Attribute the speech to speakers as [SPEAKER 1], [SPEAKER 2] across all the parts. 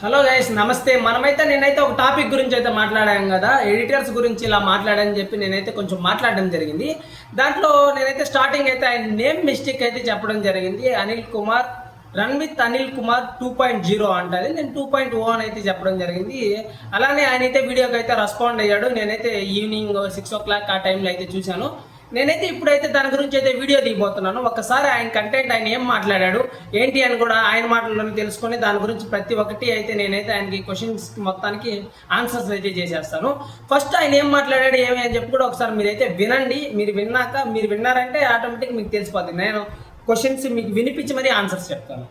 [SPEAKER 1] Hello guys, నమస్తే. నేనైతే ఒక టాపిక్ గురించి అయితే మాట్లాడాను కదా, ఎడిటర్స్ గురించి ఇలా మాట్లాడని చెప్పి నేనైతే కొంచెం మాట్లాడడం జరిగింది. దాంట్లో నేనైతే స్టార్టింగ్ అయితే ఆయన నేమ్ మిస్టేక్ అయితే చెప్పడం జరిగింది. అనిల్ కుమార్, రన్ విత్ అనిల్ కుమార్ 2.0 అంటది. నేను 2.0 అని అయితే చెప్పడం జరిగింది. అలానే ఆయన అయితే వీడియోకి అయితే రెస్పాండ్ అయ్యాడు. నేనైతే ఈవినింగ్ 6 o'clock ఆ టైంలో అయితే చూశాను. నేనైతే ఇప్పుడైతే దాని గురించి అయితే వీడియో దిగిపోతున్నాను. ఒక్కసారి ఆయన కంటెంట్, ఆయన ఏం మాట్లాడాడు ఏంటి అని కూడా ఆయన మాటల్లోనే తెలుసుకొని దాని గురించి ప్రతి ఒక్కటి అయితే నేనైతే ఆయనకి క్వశ్చన్స్ మొత్తానికి ఆన్సర్స్ అయితే చేసేస్తాను. ఫస్ట్ ఆయన ఏం మాట్లాడాడు ఏమి అని చెప్పి కూడా ఒకసారి మీరైతే వినండి. మీరు విన్నారంటే ఆటోమేటిక్ మీకు తెలిసిపోతుంది. నేను క్వశ్చన్స్ మీకు వినిపించి మరీ ఆన్సర్స్ చెప్తాను.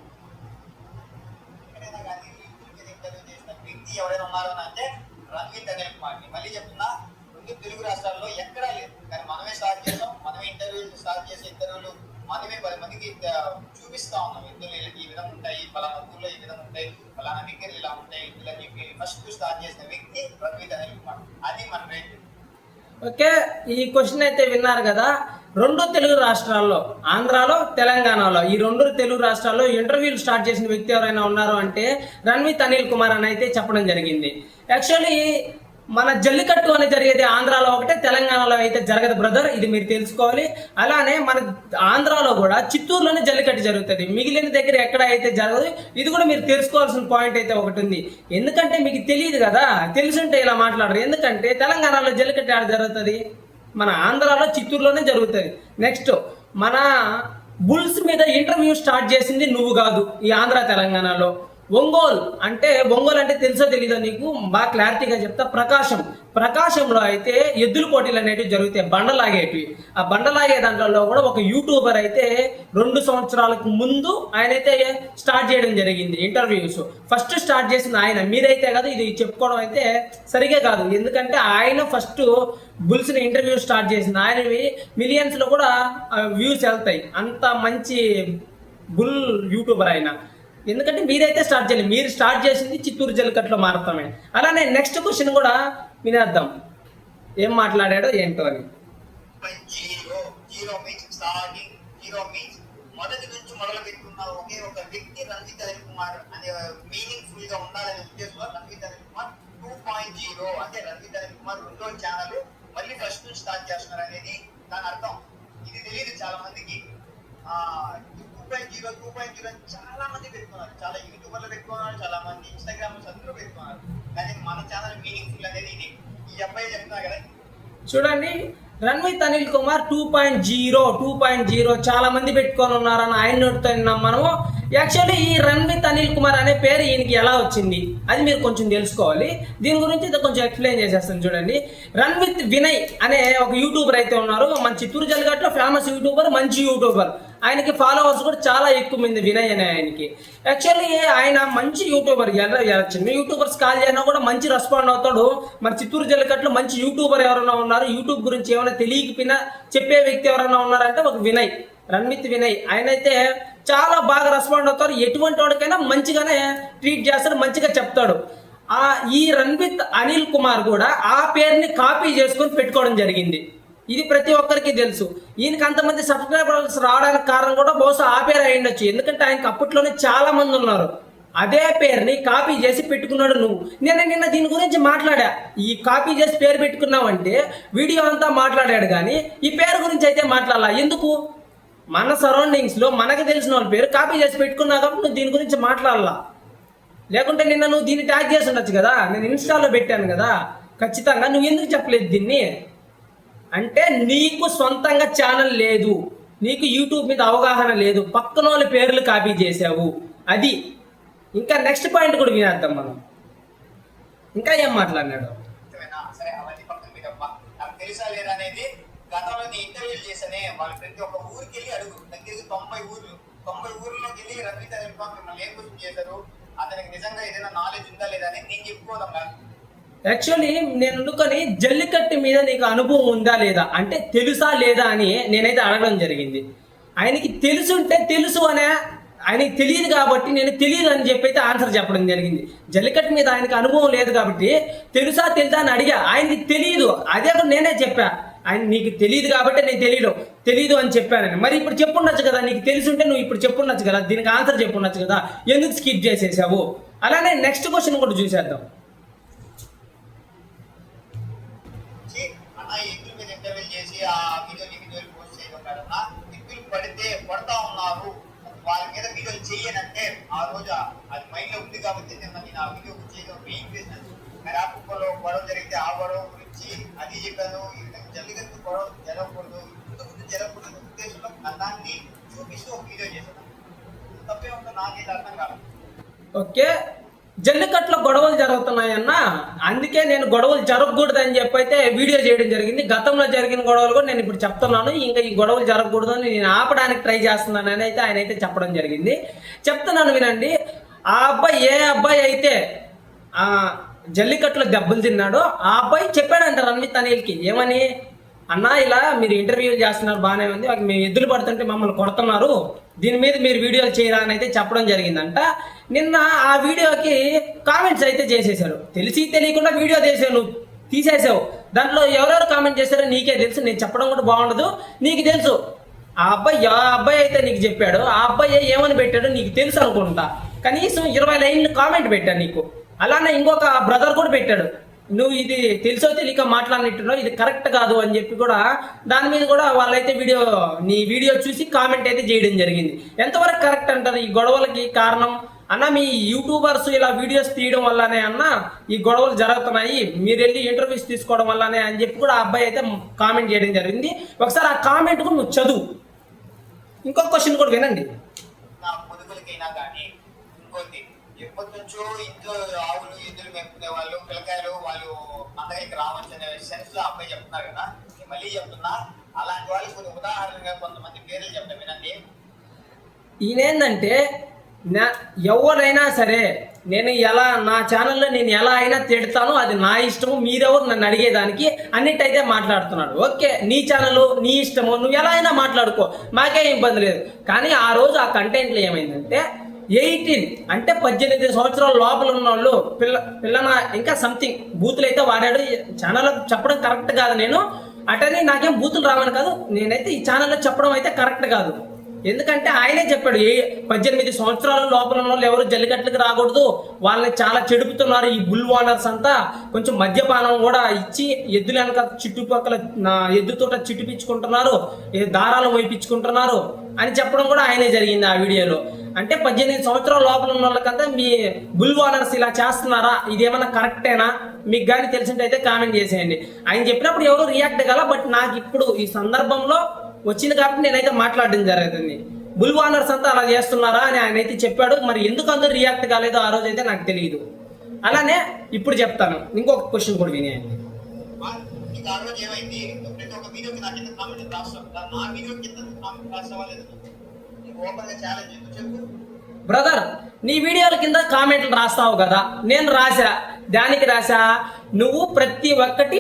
[SPEAKER 2] తెలుగు రాష్ట్రాల్లో ఎక్కడా లేదు, కానీ మనమే స్టార్ట్ చేసాం. మనమే ఇంటర్వ్యూలు స్టార్ట్ చేసే ఇంటర్వ్యూలు మనమే 10 మందికి చూపిస్తా ఉన్నాం. ఇంటర్వ్యూలు ఈ విధంగా ఉంటాయి, పలానా ఊర్లో ఈ విధంగా ఉంటాయి, పలానా దగ్గర ఇలా ఉంటాయి ఇలా చెప్పి ఫస్ట్ స్టార్ట్ చేసిన వ్యక్తి రఘువీర్ అనిల్ కుమార్. అది మన రేంజ్.
[SPEAKER 1] ఓకే, ఈ క్వశ్చన్ అయితే విన్నారు కదా. 2 తెలుగు రాష్ట్రాల్లో, ఆంధ్రాలో, తెలంగాణలో, ఈ 2 తెలుగు రాష్ట్రాల్లో ఇంటర్వ్యూలు స్టార్ట్ చేసిన వ్యక్తి ఎవరైనా ఉన్నారు అంటే రన్ విత్ అనిల్ కుమార్ అని అయితే చెప్పడం జరిగింది. యాక్చువల్లీ మన జల్లికట్టు అనేది జరిగేది ఆంధ్రాలో ఒకటే, తెలంగాణలో అయితే జరగదు బ్రదర్, ఇది మీరు తెలుసుకోవాలి. అలానే మన ఆంధ్రాలో కూడా చిత్తూరులోనే జల్లికట్టు జరుగుతుంది, మిగిలిన దగ్గర ఎక్కడ అయితే జరగదు. ఇది కూడా మీరు తెలుసుకోవాల్సిన పాయింట్ అయితే ఒకటి ఉంది. ఎందుకంటే మీకు తెలియదు కదా, తెలుసుంటే ఇలా మాట్లాడరు. ఎందుకంటే తెలంగాణలో జల్లికట్టు ఎక్కడ జరుగుతుంది, మన ఆంధ్రాలో చిత్తూరులోనే జరుగుతుంది. నెక్స్ట్, మన బుల్స్ మీద ఇంటర్వ్యూ స్టార్ట్ చేసింది నువ్వు కాదు ఈ ఆంధ్ర తెలంగాణలో. ఒంగోలు అంటే తెలుసో తెలీదో నీకు, బాగా క్లారిటీగా చెప్తా. ప్రకాశంలో అయితే ఎద్దుల పోటీలు అనేటివి జరుగుతాయి, బండలాగేటివి. ఆ బండలాగే దాంట్లో కూడా ఒక యూట్యూబర్ అయితే 2 సంవత్సరాలకు ముందు ఆయన అయితే స్టార్ట్ చేయడం జరిగింది ఇంటర్వ్యూస్. ఫస్ట్ స్టార్ట్ చేసింది ఆయన, మీరైతే కాదు. ఇది చెప్పుకోవడం అయితే సరిగే కాదు, ఎందుకంటే ఆయన ఫస్ట్ బుల్స్ ని ఇంటర్వ్యూ స్టార్ట్ చేసింది. ఆయనవి మిలియన్స్ లో కూడా వ్యూస్ వెళ్తాయి, అంత మంచి బుల్ యూట్యూబర్ ఆయన. ఎందుకంటే మీరైతే స్టార్ట్ చేయాలి, మీరు స్టార్ట్ చేసింది చిత్తూరు జల్లికట్టులో మారతామే. అలానే నెక్స్ట్ క్వశ్చన్ కూడా వినేద్దాం, ఏం మాట్లాడాడో ఏంటో అని.
[SPEAKER 2] మొదటి నుంచి మొదలు పెట్టుకున్న ఒకే ఒక వ్యక్తి రన్విత్ అనిల్ కుమార్ అనే మీనింగ్ఫుల్ గా ఉండాలనే ఉద్దేశంలో రన్విత్ అనిల్ కుమార్ 2.0 అంటే రన్విత్ అనిల్ కుమార్ 2వ ఛానల్ మళ్ళీ ఫస్ట్ నుంచి స్టార్ట్ చేస్తున్నారు అనేది దాని అర్థం. ఇది తెలియదు చాలా మందికి. 2.0 చాలా మంది పెట్టుకున్నారు, చాలా యూట్యూబర్లు పెట్టుకున్నారు, చాలా మంది ఇన్స్టాగ్రామ్ అందరూ పెట్టుకున్నారు. కానీ మన ఛానల్ మీనింగ్ఫుల్ అనేది ఇది. ఈ అబ్బాయి చెప్తున్నా కదా,
[SPEAKER 1] చూడండి, రన్ విత్ అనిల్ కుమార్ 2.0 చాలా మంది పెట్టుకొని ఉన్నారని ఆయన నోటితో విన్నాం మనము. యాక్చువల్లీ ఈ రన్ విత్ అనిల్ కుమార్ అనే పేరు ఈయనకి ఎలా వచ్చింది అది మీరు కొంచెం తెలుసుకోవాలి. దీని గురించి కొంచెం ఎక్స్ప్లెయిన్ చేసేస్తాను. చూడండి, రన్ విత్ వినయ్ అనే ఒక యూట్యూబర్ అయితే ఉన్నారు, మన చిత్తూరు జల్లికట్టులో ఫేమస్ యూట్యూబర్, మంచి యూట్యూబర్. ఆయనకి ఫాలోవర్స్ కూడా చాలా ఎక్కువ మంది, వినయ్ అనే ఆయనకి. యాక్చువల్లీ ఆయన మంచి యూట్యూబర్, చిన్న యూట్యూబర్స్ కాల్ చేసినా కూడా మంచి రెస్పాండ్ అవుతాడు. మన చిత్తూరు జల్లికట్టులో మంచి యూట్యూబర్ ఎవరైనా ఉన్నారు, యూట్యూబ్ గురించి ఏమైనా తెలియకపోయినా చెప్పే వ్యక్తి ఎవరైనా ఉన్నారంటే ఒక వినయ్, రన్ విత్ వినయ్. ఆయన అయితే చాలా బాగా రెస్పాండ్ అవుతారు, ఎటువంటి వాడికైనా మంచిగానే ట్రీట్ చేస్తాడు, మంచిగా చెప్తాడు. ఈ రన్ విత్ అనిల్ కుమార్ కూడా ఆ పేరుని కాపీ చేసుకొని పెట్టుకోవడం జరిగింది. ఇది ప్రతి ఒక్కరికి తెలుసు. ఈయనకి అంతమంది సబ్స్క్రైబర్స్ రావడానికి కారణం కూడా బహుశా ఆ పేరు అయి ఉండొచ్చు, ఎందుకంటే ఆయనకి అప్పట్లోనే చాలా మంది ఉన్నారు. అదే పేరుని కాపీ చేసి పెట్టుకున్నాడు నువ్వు. నిన్న దీని గురించి మాట్లాడా, ఈ కాపీ చేసి పేరు పెట్టుకున్నావంటే వీడియో అంతా మాట్లాడాడు, కానీ ఈ పేరు గురించి అయితే మాట్లాడాల. ఎందుకు? మన సరౌండింగ్స్ లో మనకు తెలిసిన వాళ్ళ పేరు కాపీ చేసి పెట్టుకున్నావు కాబట్టి నువ్వు దీని గురించి మాట్లాడాలా. లేకుంటే నిన్న నువ్వు దీన్ని ట్యాగ్ చేసి ఉండొచ్చు కదా, నేను ఇన్స్టాలో పెట్టాను కదా, ఖచ్చితంగా నువ్వు ఎందుకు చెప్పలేదు దీన్ని? అంటే నీకు సొంతంగా ఛానల్ లేదు, నీకు యూట్యూబ్ మీద అవగాహన లేదు, పక్కన వాళ్ళ పేర్లు కాపీ చేసావు. అది ఇంకా నెక్స్ట్ పాయింట్ కూడా వినేద్దాం మనం. ఇంకా ఏం మాట్లాడినాడు
[SPEAKER 2] సరే అవన్నీ పక్కన పెట్టమ్మా. నాకు తెలుసా లేదా అనేది గతంలో ఇంటర్వ్యూలు చేశానే, వాళ్ళు ప్రతి ఒక్క ఊరికి వెళ్ళి అడుగు. దగ్గరికి 90 ఊర్లోకి వెళ్ళి రన్విత్ అనిల్ కుమార్ మిమ్మల్ని ఏం క్వశ్చన్ చేశారు, అతనికి నిజంగా ఏదైనా నాలెడ్జ్ ఉందా లేదా అని నేను చెప్పుకోదాం కాదు.
[SPEAKER 1] యాక్చువల్లీ నేను అనుకొని జల్లికట్టు మీద నీకు అనుభవం ఉందా లేదా అంటే తెలుసా లేదా అని నేనైతే అడగడం జరిగింది. ఆయనకి తెలుసుంటే తెలుసు అనే, ఆయనకి తెలియదు కాబట్టి నేను తెలియదు అని చెప్పి అయితే ఆన్సర్ చెప్పడం జరిగింది. జల్లికట్టు మీద ఆయనకి అనుభవం లేదు కాబట్టి తెలుసా అని అడిగా, ఆయనకి తెలియదు. అదే నేనే చెప్పా, ఆయన నీకు తెలియదు కాబట్టి నేను తెలియదు అని చెప్పానని. మరి ఇప్పుడు చెప్పుండొచ్చు కదా, నీకు తెలిసి ఉంటే నువ్వు ఇప్పుడు చెప్పుండొచ్చు కదా, దీనికి ఆన్సర్ చెప్పుండొచ్చు కదా, ఎందుకు స్కిప్ చేసేసావు అలానే నెక్స్ట్ క్వశ్చన్ కూడా చూసేద్దాం.
[SPEAKER 2] అన్న ఎద్దుల మీద ఇంటర్వ్యూ చేసి ఆ వీడియోలు పోస్ట్ చేయడం కదన్నా, ఎద్దులు పడితే పడతా ఉన్నారు వాళ్ళ మీద వీడియోలు చేయనంటే ఆ రోజు అది మైండ్ లో ఉంది కాబట్టి నేను ఆ వీడియో చేయడం మెయిన్ బిజినెస్. మరి ఆ కుక్కలో గొడవ జరిగితే ఆ గొడవ గురించి అది చెప్పాను. ఈ విధంగా జల్లికట్టు గొడవ జరగకూడదు, ముందు జరగకూడదు ఉద్దేశంలో దాన్ని చూపిస్తూ ఒక వీడియో చేశాను. తప్పే ఉంటుంది నాకైతే అర్థం కాదు.
[SPEAKER 1] ఓకే, జల్లికట్లో గొడవలు జరుగుతున్నాయన్న, అందుకే నేను గొడవలు జరగకూడదు అని చెప్పి అయితే వీడియో చేయడం జరిగింది. గతంలో జరిగిన గొడవలు కూడా నేను ఇప్పుడు చెప్తున్నాను. ఇంకా ఈ గొడవలు జరగకూడదు అని నేను ఆపడానికి ట్రై చేస్తున్నాను అని అయితే ఆయన అయితే చెప్పడం జరిగింది. చెప్తున్నాను వినండి. ఆ అబ్బాయి ఏ అబ్బాయి అయితే ఆ జల్లికట్లో దెబ్బలు తిన్నాడో ఆ అబ్బాయి చెప్పాడంట రణ్విత్ అనిల్కి, ఏమని, అన్నా ఇలా మీరు ఇంటర్వ్యూలు చేస్తున్నారు బాగానే ఉంది, మేము ఎద్దులు పడుతుంటే మమ్మల్ని కొడుతున్నారు, దీని మీద మీరు వీడియోలు చేయరా అని అయితే చెప్పడం జరిగిందంట. నిన్న ఆ వీడియోకి కామెంట్స్ అయితే చేసేసాడు. తెలిసి తెలియకుండా వీడియో చేసావు, నువ్వు తీసేసావు. దాంట్లో ఎవరెవరు కామెంట్ చేశారో నీకే తెలుసు, నేను చెప్పడం కూడా బాగుండదు, నీకు తెలుసు. ఆ అబ్బాయి అయితే నీకు చెప్పాడు, ఆ అబ్బాయి ఏమని పెట్టాడో నీకు తెలుసు అనుకుంటా. కనీసం 20 లైన్లు కామెంట్ పెట్టాడు నీకు. అలానే ఇంకొక బ్రదర్ కూడా పెట్టాడు, నువ్వు ఇది తెలుసో తెలియక మాట్లాడినట్టున్నావు, ఇది కరెక్ట్ కాదు అని చెప్పి కూడా దాని మీద కూడా వాళ్ళైతే నీ వీడియో చూసి కామెంట్ అయితే చేయడం జరిగింది. ఎంతవరకు కరెక్ట్ అంటారు ఈ గొడవలకి కారణం? అన్న మీ యూట్యూబర్స్ ఇలా వీడియోస్ తీయడం వల్లనే అన్న ఈ గొడవలు జరుగుతున్నాయి, మీరు వెళ్ళి ఇంటర్వ్యూస్ తీసుకోవడం వల్లనే అని చెప్పి కూడా ఆ అబ్బాయి అయితే కామెంట్ చేయడం జరిగింది. ఒకసారి ఆ కామెంట్ కూడా నువ్వు చదువు. ఇంకొక క్వశ్చన్ కూడా వినండి.
[SPEAKER 2] ఎప్పటి నుంచో ఇంట్లో ఆవులు ఎద్దులు మేపుకునే వాళ్ళు పిల్లకాయలు వాళ్ళు అందరికి రావచ్చు అనే సెన్స్ లో అబ్బాయి చెప్తున్నారు కదా, మళ్ళీ చెప్తున్నా. అలాంటి వాళ్ళు కొన్ని ఉదాహరణగా కొంతమంది పేర్లు చెప్తాం వినండి.
[SPEAKER 1] ఈయనేందంటే ఎవరైనా సరే నేను నా ఛానల్లో నేను ఎలా అయినా తిడతాను, అది నా ఇష్టము, మీరెవరు నన్ను అడిగేదానికి అన్నిటైతే మాట్లాడుతున్నాడు. ఓకే, నీ ఛానల్ నీ ఇష్టము, నువ్వు ఎలా అయినా మాట్లాడుకో, మాకేం ఇబ్బంది లేదు. కానీ ఆ రోజు ఆ కంటెంట్లో ఏమైందంటే 18 అంటే 18 సంవత్సరాల లోపల ఉన్న వాళ్ళు పిల్లన ఇంకా సంథింగ్ బూతులు అయితే వాడాడు. ఛానల్లో చెప్పడం కరెక్ట్ కాదు. నేను అటని నాకేం బూతులు రావని కాదు, నేనైతే ఈ ఛానల్లో చెప్పడం అయితే కరెక్ట్ కాదు. ఎందుకంటే ఆయనే చెప్పాడు 18 సంవత్సరాల లోపల ఉన్న వాళ్ళు ఎవరు జల్లికట్లకి రాకూడదు, వాళ్ళని చాలా చెడుపుతున్నారు ఈ బుల్ ఓనర్స్ అంతా, కొంచెం మద్యపానం కూడా ఇచ్చి ఎద్దులు వెనక చుట్టుపక్కల ఎద్దుతోట చిట్టుపించుకుంటున్నారు, దారాలు వైపించుకుంటున్నారు అని చెప్పడం కూడా ఆయనే జరిగింది ఆ వీడియోలో. అంటే 18 సంవత్సరాల లోపల ఉన్న వాళ్ళకంతా మీ బుల్ ఓనర్స్ ఇలా చేస్తున్నారా, ఇదేమన్నా కరెక్టేనా, మీకు కానీ తెలిసింటైతే కామెంట్ చేసేయండి. ఆయన చెప్పినప్పుడు ఎవరు రియాక్ట్ కాల, బట్ నాకు ఇప్పుడు ఈ సందర్భంలో వచ్చింది కాబట్టి నేనైతే మాట్లాడడం జరుగుతుంది. బుల్ ఓనర్స్ అంతా అలా చేస్తున్నారా అని ఆయన అయితే చెప్పాడు. మరి ఎందుకు అందరూ రియాక్ట్ కాలేదో ఆ రోజు అయితే నాకు తెలియదు. అలానే ఇప్పుడు చెప్తాను. ఇంకొక క్వశ్చన్ కూడా వినేయండి. బ్రదర్, నీ వీడియోల కింద కామెంట్లు రాస్తావు కదా, నేను రాసా, దానికి రాసా, నువ్వు ప్రతి ఒక్కటి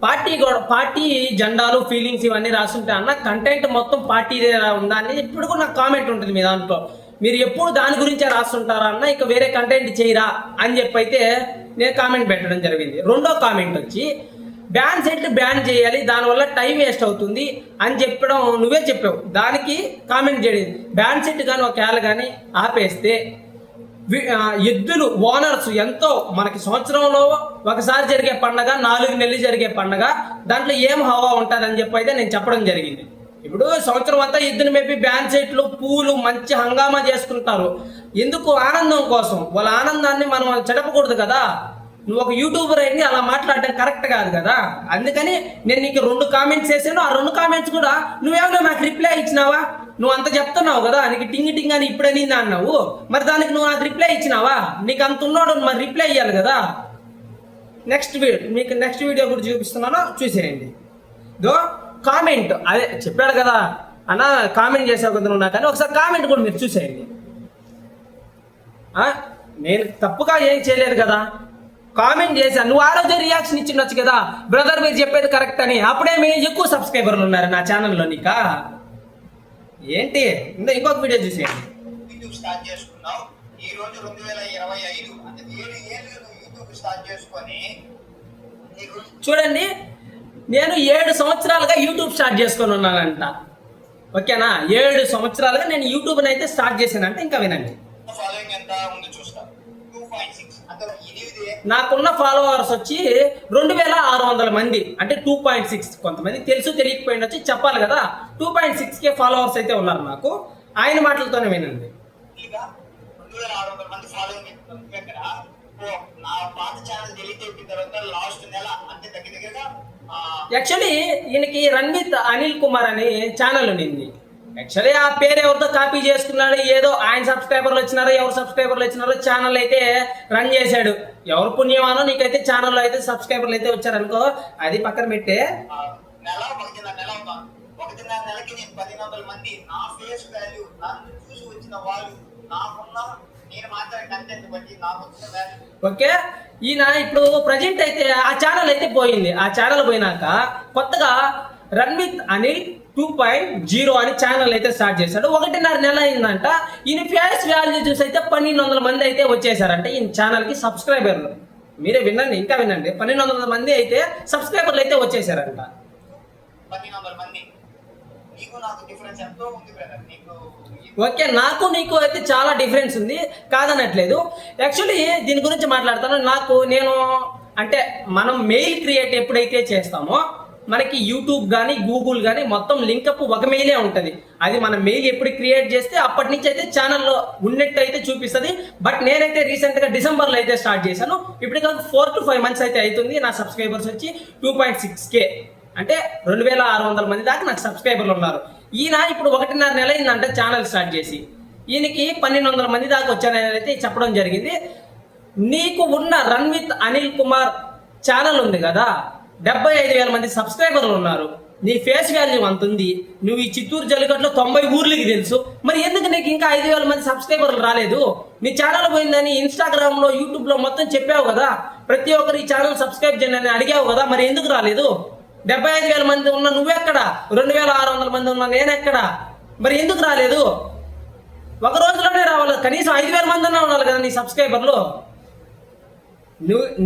[SPEAKER 1] పార్టీ జెండాలు ఫీలింగ్స్ ఇవన్నీ రాస్తుంటా అన్న, కంటెంట్ మొత్తం పార్టీ ఉందా అని ఇప్పుడు కూడా నాకు కామెంట్ ఉంటుంది మీ దాంట్లో. మీరు ఎప్పుడు దాని గురించే రాస్తుంటారా అన్న, ఇక వేరే కంటెంట్ చేయరా అని చెప్పి అయితే నేను కామెంట్ పెట్టడం జరిగింది. రెండో కామెంట్ వచ్చి బ్యాన్ సెట్లు బ్యాన్ చేయాలి, దానివల్ల టైం వేస్ట్ అవుతుంది అని చెప్పడం నువ్వే చెప్పావు. దానికి కామెంట్ చేయడం, బ్యాన్ సెట్ కానీ ఒకవేళ కానీ ఆపేస్తే ఎద్దులు ఓనర్స్ ఎంతో మనకి సంవత్సరంలో ఒకసారి జరిగే పండగ, 4 నెలలు జరిగే పండగ, దాంట్లో ఏం హవా ఉంటుంది అని చెప్పి అయితే నేను చెప్పడం జరిగింది. ఇప్పుడు సంవత్సరం అంతా ఎద్దులు మేపి బ్యాన్ సెట్లు పూలు మంచి హంగామా చేసుకుంటారు. ఎందుకు? ఆనందం కోసం. వాళ్ళ ఆనందాన్ని మనం చెడపకూడదు కదా. నువ్వు ఒక యూట్యూబర్ అయింది అలా మాట్లాడటం కరెక్ట్ కాదు కదా. అందుకని నేను నీకు 2 కామెంట్స్ చేశాను. ఆ 2 కామెంట్స్ కూడా నువ్వేమన్నా నాకు రిప్లై ఇచ్చినావా? నువ్వు అంత చెప్తున్నావు కదా, నీకు టింగ్ అని ఇప్పుడే నిందా అన్నావు, మరి దానికి నువ్వు నాకు రిప్లై ఇచ్చినావా? నీకు అంత ఉన్నాడు, మరి రిప్లై ఇవ్వాలి కదా. మీకు నెక్స్ట్ వీడియో కూడా చూపిస్తున్నాను, చూసేయండి. కామెంట్ అదే చెప్పాడు కదా అన్న, కామెంట్ చేసావు కదా నువ్వు నాకు, ఒకసారి కామెంట్ కూడా మీరు చూసేయండి. నేను తప్పుగా ఏం చేయలేదు కదా, కామెంట్ చేశా. నువ్వు ఆ రోజే రియాక్షన్ ఇచ్చిండొచ్చు కదా, బ్రదర్ మీరు చెప్పేది కరెక్ట్ అని. అప్పుడే ఎక్కువ సబ్స్క్రైబర్లు ఉన్నారు నా ఛానల్లో. నీకా ఏంటి? ఇంకొక వీడియో చూసేయండి.
[SPEAKER 2] యూట్యూబ్ స్టార్ట్ చేసుకున్నావు ఈ రోజు 2025, అంటే 7 ఏళ్ళు యూట్యూబ్ స్టార్ట్ చేసుకొని.
[SPEAKER 1] చూడండి, నేను 7 సంవత్సరాలుగా యూట్యూబ్ స్టార్ట్ చేసుకొని ఉన్నానంట. ఓకేనా? 7 సంవత్సరాలుగా నేను యూట్యూబ్ని అయితే స్టార్ట్ చేశానంటే ఇంకా వినండి.
[SPEAKER 2] ఫాలోయింగ్ ఎంత ఉంది చూస్తా. 2.6 అంటే ఇది
[SPEAKER 1] నాకున్న ఫాలోవర్స్ వచ్చి 2600 మంది, అంటే 2.6. కొంతమంది తెలుసు తెలియకపోయిండొచ్చు, చెప్పాలి కదా. 2.6K ఫాలోవర్స్ అయితే ఉన్నారు నాకు. ఆయన మాటలతోనే వినండి.
[SPEAKER 2] 2600 మంది ఫాలోయింగ్ ఎక్కడ నా పాత ఛానల్ డిలీట్ అయిపోయిన తర్వాత లాస్ట్ నెల అంటే దగ్గరగా
[SPEAKER 1] యాక్చువల్లీ ఈయనకి రణ్విత్ అనిల్ కుమార్ అని ఛానల్ ఉండింది. యాక్చువల్లీ ఆ పేరు ఎవరితో కాపీ చేసుకున్నాడు, ఏదో ఆయన సబ్స్క్రైబర్లు వచ్చినారో ఎవరు సబ్స్క్రైబర్లు వచ్చినారో ఛానల్ అయితే రన్ చేశాడు. ఎవరు పుణ్యమానో నీకైతే ఛానల్లో అయితే సబ్స్క్రైబర్లు అయితే వచ్చారనుకో, అది పక్కన పెట్టే.
[SPEAKER 2] నెల 1.5 నెల అవుతాను. 1.5 నెలకి నేను 1500 మంది నా ఫేస్ వాల్యూ నన్ను చూసి వచ్చిన వాళ్ళు నాకున్న నేను మాట్లాడే కంటెంట్ బట్టి నాకు వచ్చిన వాల్యూ.
[SPEAKER 1] ఓకే, ఈయన ఇప్పుడు ప్రజెంట్ అయితే ఆ ఛానల్ అయితే పోయింది. ఆ ఛానల్ పోయినాక కొత్తగా రణ్విత్ అనిల్ 2.0 అని ఛానల్ అయితే స్టార్ట్ చేశాడు. 1.5 నెల అయిందంట. ఈయన ఫేస్ వాల్యూ చూసి అయితే 1200 మంది అయితే వచ్చేసారంట ఈయన ఛానల్ కి సబ్స్క్రైబర్లు. మీరే వినండి, ఇంకా వినండి. 1200 మంది అయితే సబ్స్క్రైబర్లు అయితే వచ్చేసారంట.
[SPEAKER 2] 1200 మంది. నీకు నాకు డిఫరెన్స్ ఎంతో ఉంది బ్రదర్. నీకు
[SPEAKER 1] ఓకే, నాకు నీకు అయితే చాలా డిఫరెన్స్ ఉంది, కాదనట్లేదు. యాక్చువల్లీ దీని గురించి మాట్లాడతాను. నేను అంటే మనం మెయిల్ క్రియేట్ ఎప్పుడైతే చేస్తామో మనకి యూట్యూబ్ కానీ గూగుల్ కానీ మొత్తం లింకప్ ఒక మెయిలే ఉంటుంది. అది మన మెయిల్ ఎప్పుడు క్రియేట్ చేస్తే అప్పటి నుంచి అయితే ఛానల్లో ఉన్నట్టు అయితే చూపిస్తుంది. బట్ నేనైతే రీసెంట్గా డిసెంబర్లో అయితే స్టార్ట్ చేశాను. ఇప్పుడు 4 to 5 months అయితే అవుతుంది. నా సబ్స్క్రైబర్స్ వచ్చి 2.6K, అంటే 2600 మంది దాకా నాకు సబ్స్క్రైబర్లు ఉన్నారు. ఈయన ఇప్పుడు 1.5 నెల అయిందంటే ఛానల్ స్టార్ట్ చేసి. ఈయనకి 1200 మంది దాకా వచ్చానని అయితే చెప్పడం జరిగింది. నీకు ఉన్న రణ్విత్ అనిల్ కుమార్ ఛానల్ ఉంది కదా, 75,000 మంది సబ్స్క్రైబర్లు ఉన్నారు. నీ ఫేస్ వాల్యూ అంత ఉంది. నువ్వు ఈ చిత్తూరు జల్లికట్లో 90 ఊర్లకి తెలుసు. మరి ఎందుకు నీకు ఇంకా 5,000 మంది సబ్స్క్రైబర్లు రాలేదు? నీ ఛానల్ పోయిందని ఇన్స్టాగ్రామ్ లో యూట్యూబ్ లో మొత్తం చెప్పావు కదా, ప్రతి ఒక్కరు ఈ ఛానల్ సబ్స్క్రైబ్ చేయండి అని అడిగావు కదా, మరి ఎందుకు రాలేదు? 75,000 మంది ఉన్న నువ్వెక్కడ, 2600 మంది ఉన్న నేనెక్కడ, మరి ఎందుకు రాలేదు? ఒక రోజులోనే రావాలి, కనీసం 5,000 మంది అన్నా ఉండాలి కదా నీ సబ్స్క్రైబర్లు.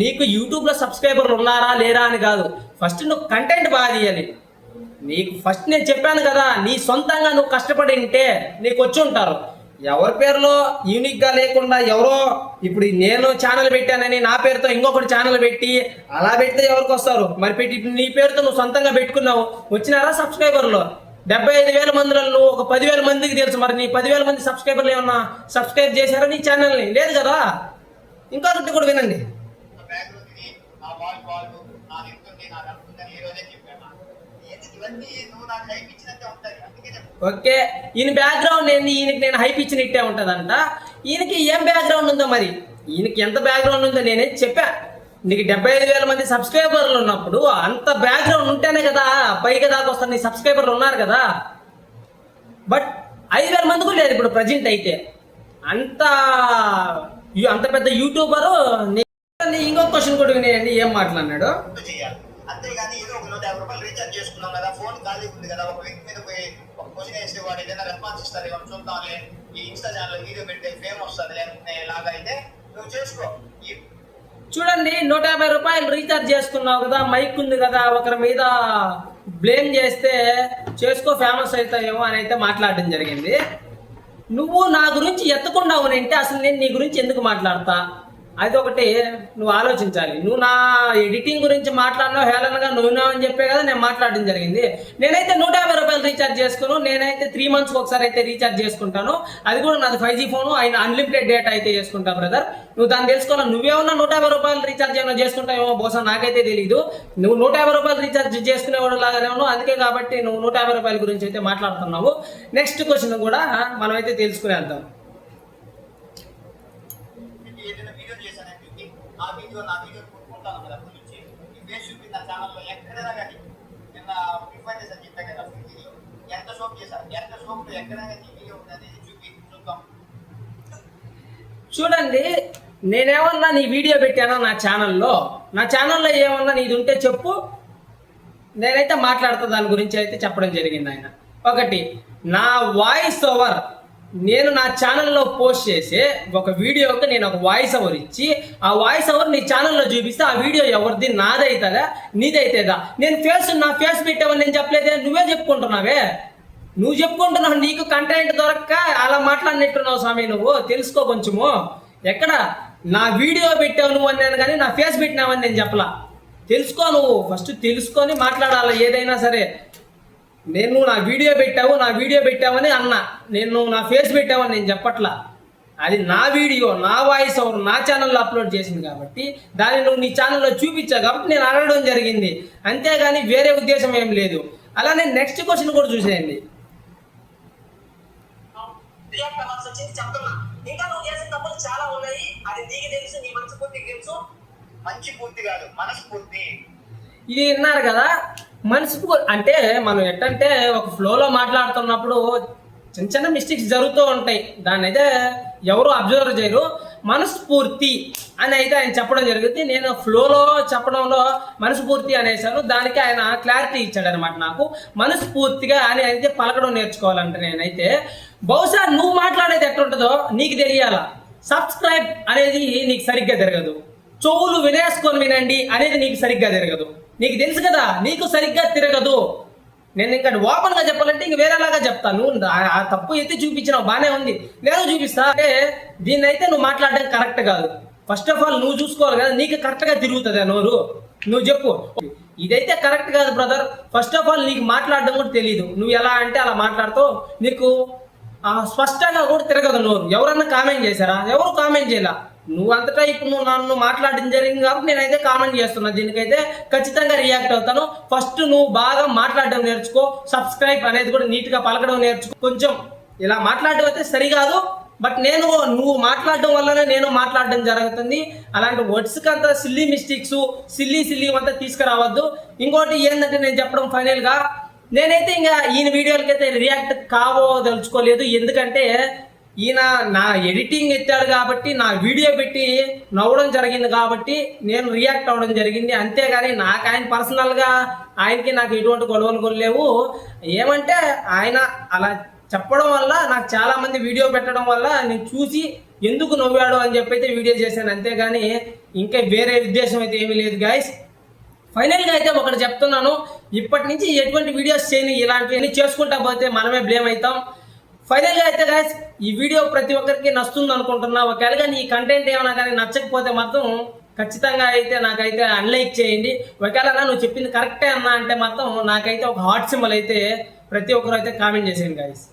[SPEAKER 1] నీకు యూట్యూబ్ లో సబ్స్క్రైబర్లు ఉన్నారా లేరా అని కాదు, ఫస్ట్ నువ్వు కంటెంట్ బాగా తీయాలి. నీకు ఫస్ట్ నేను చెప్పాను కదా, నీ సొంతంగా నువ్వు కష్టపడి ఉంటే నీకు వచ్చి ఉంటారు. ఎవరి పేరులో యూనిక్ గా లేకుండా ఎవరో ఇప్పుడు నేను ఛానల్ పెట్టానని నా పేరుతో ఇంకొకటి ఛానల్ పెట్టి అలా పెడితే ఎవరికి వస్తారు? మరి పెట్టి నీ పేరుతో నువ్వు సొంతంగా పెట్టుకున్నావు, వచ్చినారా సబ్స్క్రైబర్లు? 75,000 మందిలో నువ్వు ఒక 10,000 మందికి తెలుసు. మరి నీ 10,000 మంది సబ్స్క్రైబర్లు ఏమన్నా సబ్స్క్రైబ్ చేశారా నీ ఛానల్ని? లేదు కదా. ఇంకొకటి కూడా వినండి. ఓకే, ఈయన బ్యాక్గ్రౌండ్ ఏంది? ఈయనకి నేను హైప్ ఇచ్చినట్టే ఉంటుందంట. ఈయనకి ఏం బ్యాక్గ్రౌండ్ ఉందో, మరి ఈయనకి ఎంత బ్యాక్గ్రౌండ్ ఉందో నేనే చెప్పా. నీకు 75,000 మంది సబ్స్క్రైబర్లు ఉన్నప్పుడు అంత బ్యాక్గ్రౌండ్ ఉంటేనే కదా పైకి దాకా వస్తారు. నీ సబ్స్క్రైబర్లు ఉన్నారు కదా. బట్ 5,000 మంది కూడా లేదు ఇప్పుడు ప్రజెంట్ అయితే. అంత పెద్ద యూట్యూబరు. ఇంకొక క్వశ్చన్ కూడా వినేయండి, ఏం మాట్లాడినాడు.
[SPEAKER 2] అంతేగాని ఏదో ఒక 150 రూపాయలు రీఛార్జ్ చేసుకున్నాం కదా, ఫోన్ ఖాళీ ఉంది కదా, ఒక వ్యక్తి మీద పోయి ఒక క్వశ్చన్ వేస్తే వాడు ఏదైనా రెస్పాన్స్ ఇస్తారు, ఏమైనా చూద్దాంలే, ఈ ఇన్స్టా ఛానల్ వీడియో పెడితే ఫేమ్ వస్తుంది లేకపోతే లాగా అయితే నువ్వు చేసుకో.
[SPEAKER 1] చూడండి, 150 రూపాయలు రీఛార్జ్ చేసుకున్నావు కదా, మైక్ ఉంది కదా, ఒకరి మీద బ్లేమ్ చేస్తే చేసుకో, ఫేమస్ అవుతాయేమో అని అయితే మాట్లాడడం జరిగింది. నువ్వు నా గురించి ఎత్తకుండా అంటే అసలు నేను నీ గురించి ఎందుకు మాట్లాడతా? అది ఒకటి నువ్వు ఆలోచించాలి. నువ్వు నా ఎడిటింగ్ గురించి మాట్లాడినావు, హేళనగా నువ్వున్నావు అని చెప్పే కదా నేను మాట్లాడడం జరిగింది. నేనైతే 150 రూపాయలు రీఛార్జ్ చేసుకున్నాను. నేనైతే 3 months ఒకసారి అయితే రీఛార్జ్ చేసుకుంటాను. అది కూడా నాది 5G ఫోను, ఆయన అన్లిమిటెడ్ డేటా అయితే చేసుకుంటా బ్రదర్. నువ్వు దాన్ని తెలుసుకోవాలి. నువ్వేమన్నా 150 రూపాయలు రీఛార్జ్ ఏమైనా చేసుకుంటావేమో, బహుశా నాకైతే తెలియదు. నువ్వు 150 రూపాయలు రీఛార్జ్ చేసుకునేవాడు లాగానే ఉన్నావు. అందుకే కాబట్టి నువ్వు 150 రూపాయల గురించి అయితే మాట్లాడుతున్నావు. నెక్స్ట్ క్వశ్చన్ కూడా మనం అయితే తెలుసుకునేద్దాం.
[SPEAKER 2] నా వీడియో కొట్టుకుంటాను కదా గురించి ఈ ఫేస్ చూపించిన ఛానల్లో ఎక్కడైనా కానీ నిన్న ప్రిఫర్ చేశాను చెప్పాను కదా వీడియో ఎంత షోప్ చేశాను, ఎంత షోప్ ఎక్కడైనా నీ వీడియో ఉన్నది చూద్దాం.
[SPEAKER 1] చూడండి, నేనేమన్నా నీ వీడియో పెట్టానా నా ఛానల్లో ఏమన్నా నీది ఉంటే చెప్పు, నేనైతే మాట్లాడుతా. దాని గురించి అయితే చెప్పడం జరిగింది ఆయన. ఒకటి, నా వాయిస్ ఓవర్ నేను నా ఛానల్లో పోస్ట్ చేసి ఒక వీడియోకి నేను ఒక వాయిస్ ఓవర్ ఇచ్చి ఆ వాయిస్ ఓవర్ నీ ఛానల్లో చూపిస్తే ఆ వీడియో ఎవరిది, నాదైతుందా నీదైతేదా? నేను నా ఫేస్ పెట్టావని నేను చెప్పలేదే, నువ్వే చెప్పుకుంటున్నావే. నువ్వు చెప్పుకుంటున్నావు, నీకు కంటెంట్ దొరక్క అలా మాట్లాడినట్టున్నావు స్వామి. నువ్వు తెలుసుకో కొంచెము. ఎక్కడ నా వీడియో పెట్టావు నువ్వు అన్నాను కానీ నా ఫేస్ పెట్టినావని నేను చెప్పలా. తెలుసుకో, నువ్వు ఫస్ట్ తెలుసుకొని మాట్లాడాలి ఏదైనా సరే. నేను నా వీడియో పెట్టావని అన్నా, నేను నా ఫేస్ పెట్టావని నేను చెప్పట్లా. అది నా వీడియో, నా వాయిస్ ఓవర్ నా ఛానల్లో అప్లోడ్ చేసింది కాబట్టి దాన్ని నువ్వు నీ ఛానల్లో చూపించావు కాబట్టి నేను అడగడం జరిగింది, అంతేగాని వేరే ఉద్దేశం ఏం లేదు. అలానే నెక్స్ట్ క్వశ్చన్ కూడా చూసేయండి.
[SPEAKER 3] ఇంకా నువ్వు చేసిన తప్పులు చాలా ఉన్నాయి, అది నీకు తెలుసు, నీ మనస్ఫూర్తికి తెలుసు.
[SPEAKER 2] మంచి పూర్తి కాదు, మనస్ఫూర్తి.
[SPEAKER 1] ఇది విన్నారు కదా, అంటే మనం ఎట్టంటే ఒక ఫ్లోలో మాట్లాడుతున్నప్పుడు చిన్న చిన్న మిస్టేక్స్ జరుగుతూ ఉంటాయి, దాన్ని అయితే ఎవరు అబ్జర్వ్ చేయరు. మనస్ఫూర్తి అని అయితే ఆయన చెప్పడం జరుగుతుంది. నేను ఫ్లోలో చెప్పడంలో మనస్ఫూర్తి అనేసాను, దానికి ఆయన క్లారిటీ ఇచ్చాడు అనమాట. నాకు మనస్ఫూర్తిగా అని అయితే పలకడం నేర్చుకోవాలంటే నేనైతే బహుశా నువ్వు మాట్లాడేది ఎట్లుంటుందో నీకు తెలియాల. సబ్స్క్రైబ్ అనేది నీకు సరిగ్గా జరగదు, చెవులు వినేసుకొని వినండి అనేది నీకు సరిగ్గా జరగదు. నీకు తెలుసు కదా, నీకు సరిగ్గా తిరగదు. నేను ఇంకా ఓపెన్ గా చెప్పాలంటే ఇంక వేరేలాగా చెప్తాను. ఆ తప్పు ఎత్తి చూపించినావు, బానే ఉంది, నేను చూపిస్తా. అంటే దీన్ని అయితే నువ్వు మాట్లాడడం కరెక్ట్ కాదు. ఫస్ట్ ఆఫ్ ఆల్ నువ్వు చూసుకోవాలి కదా, నీకు కరెక్ట్ గా తిరుగుతుంది నోరు. నువ్వు చెప్పు, ఇదైతే కరెక్ట్ కాదు బ్రదర్. ఫస్ట్ ఆఫ్ ఆల్ నీకు మాట్లాడడం కూడా తెలియదు. నువ్వు ఎలా అంటే అలా మాట్లాడుతావు, నీకు స్పష్టంగా కూడా తిరగదు నోరు. ఎవరన్నా కామెంట్ చేశారా? ఎవరు కామెంట్ చేయలే. నువ్వు అంతటా ఇప్పుడు నువ్వు నన్ను మాట్లాడడం జరిగింది కాబట్టి నేనైతే కామెంట్ చేస్తున్నా. దీనికైతే ఖచ్చితంగా రియాక్ట్ అవుతాను. ఫస్ట్ నువ్వు బాగా మాట్లాడడం నేర్చుకో, సబ్స్క్రైబ్ అనేది కూడా నీట్గా పలకడం నేర్చుకో. కొంచెం ఇలా మాట్లాడడం అయితే సరికాదు, బట్ నువ్వు మాట్లాడడం వల్లనే నేను మాట్లాడడం జరుగుతుంది. అలాంటి వర్డ్స్కి అంతా సిల్లీ మిస్టేక్స్, సిల్లీ అంతా తీసుకురావద్దు. ఇంకోటి ఏంటంటే నేను చెప్పడం ఫైనల్గా, నేనైతే ఇంకా ఈయన వీడియోలకైతే రియాక్ట్ కావదలుచుకోలేదు. ఎందుకంటే ఈయన నా ఎడిటింగ్ ఎత్తాడు కాబట్టి, నా వీడియో పెట్టి నవ్వడం జరిగింది కాబట్టి నేను రియాక్ట్ అవ్వడం జరిగింది. అంతేగాని నాకు ఆయన పర్సనల్గా ఆయనకి నాకు ఎటువంటి గొడవలు లేవు. ఏమంటే ఆయన అలా చెప్పడం వల్ల నాకు చాలా మంది వీడియో పెట్టడం వల్ల నేను చూసి ఎందుకు నవ్వాడు అని చెప్పి అయితే వీడియో చేశాను, అంతేగాని ఇంకా వేరే ఉద్దేశం అయితే ఏమీ లేదు గైస్. ఫైనల్గా అయితే ఒకటి చెప్తున్నాను, ఇప్పటి నుంచి ఎటువంటి వీడియోస్ చేయని, ఇలాంటివన్నీ చేసుకుంటా పోతే మనమే బ్లేమ్ అవుతాం. ఫైనల్గా అయితే గైస్, ఈ వీడియో ప్రతి ఒక్కరికి నచ్చుతుంది అనుకుంటున్నా. ఒకవేళ కానీ ఈ కంటెంట్ ఏమైనా కానీ నచ్చకపోతే మాత్రం ఖచ్చితంగా అయితే నాకైతే అన్లైక్ చేయండి. ఒకవేళ నువ్వు చెప్పింది కరెక్టే అన్నా అంటే మాత్రం నాకైతే ఒక హార్ట్ సింబల్ అయితే ప్రతి ఒక్కరు అయితే కామెంట్ చేసేయండి గైస్.